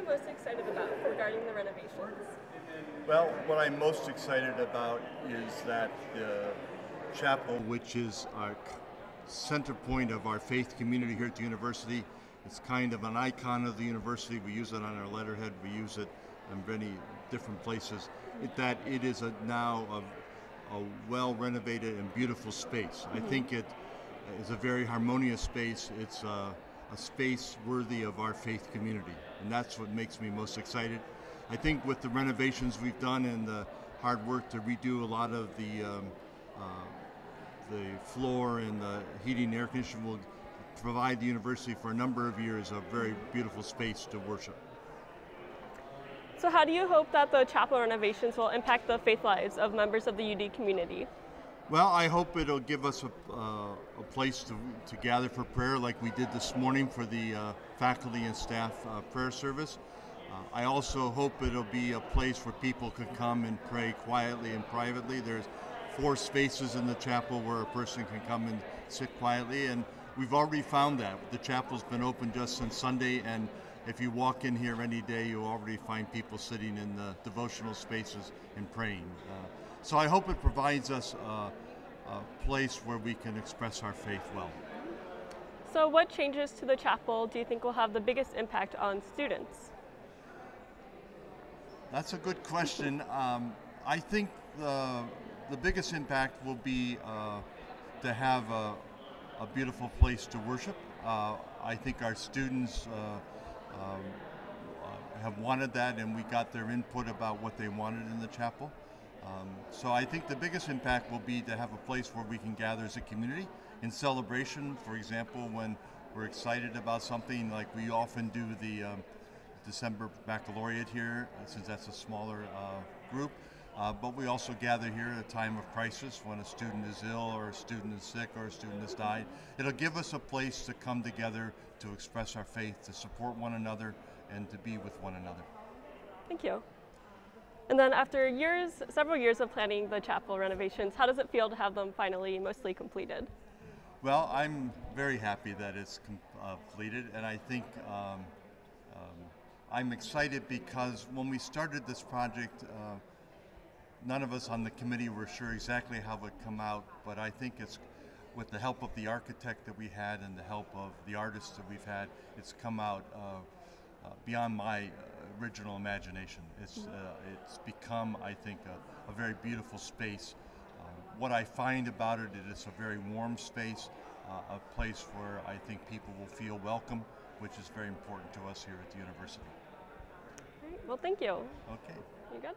most excited about regarding the renovations? Well, what I'm most excited about is that the chapel, which is our center point of our faith community here at the university, it's kind of an icon of the university. We use it on our letterhead. We use it in many different places. That it is now a well-renovated and beautiful space. I think it is a very harmonious space. It's a space worthy of our faith community, and that's what makes me most excited. I think with the renovations we've done and the hard work to redo a lot of the floor and the heating and air conditioning will provide the university for a number of years a very beautiful space to worship. So how do you hope that the chapel renovations will impact the faith lives of members of the UD community? Well, I hope it'll give us a place to gather for prayer like we did this morning for the faculty and staff prayer service. I also hope it'll be a place where people can come and pray quietly and privately. There's 4 spaces in the chapel where a person can come and sit quietly, and we've already found that. The chapel's been open just since Sunday, and if you walk in here any day, you'll already find people sitting in the devotional spaces and praying. So I hope it provides us a place where we can express our faith well. So what changes to the chapel do you think will have the biggest impact on students? That's a good question. I think the biggest impact will be to have a beautiful place to worship. I think our students have wanted that, and we got their input about what they wanted in the chapel. So I think the biggest impact will be to have a place where we can gather as a community in celebration. For example, when we're excited about something, like we often do the December baccalaureate here, since that's a smaller group. But we also gather here at a time of crisis when a student is ill or a student is sick or a student has died. It'll give us a place to come together to express our faith, to support one another, and to be with one another. Thank you. And then after several years of planning the chapel renovations, how does it feel to have them finally mostly completed? Well, I'm very happy that it's completed, and I think I'm excited because when we started this project, none of us on the committee were sure exactly how it would come out, but I think it's with the help of the architect that we had and the help of the artists that we've had, it's come out beyond my original imagination. It's become, I think, a very beautiful space. What I find about it is a very warm space, a place where I think people will feel welcome, which is very important to us here at the university. All right. Well, thank you. Okay. You good?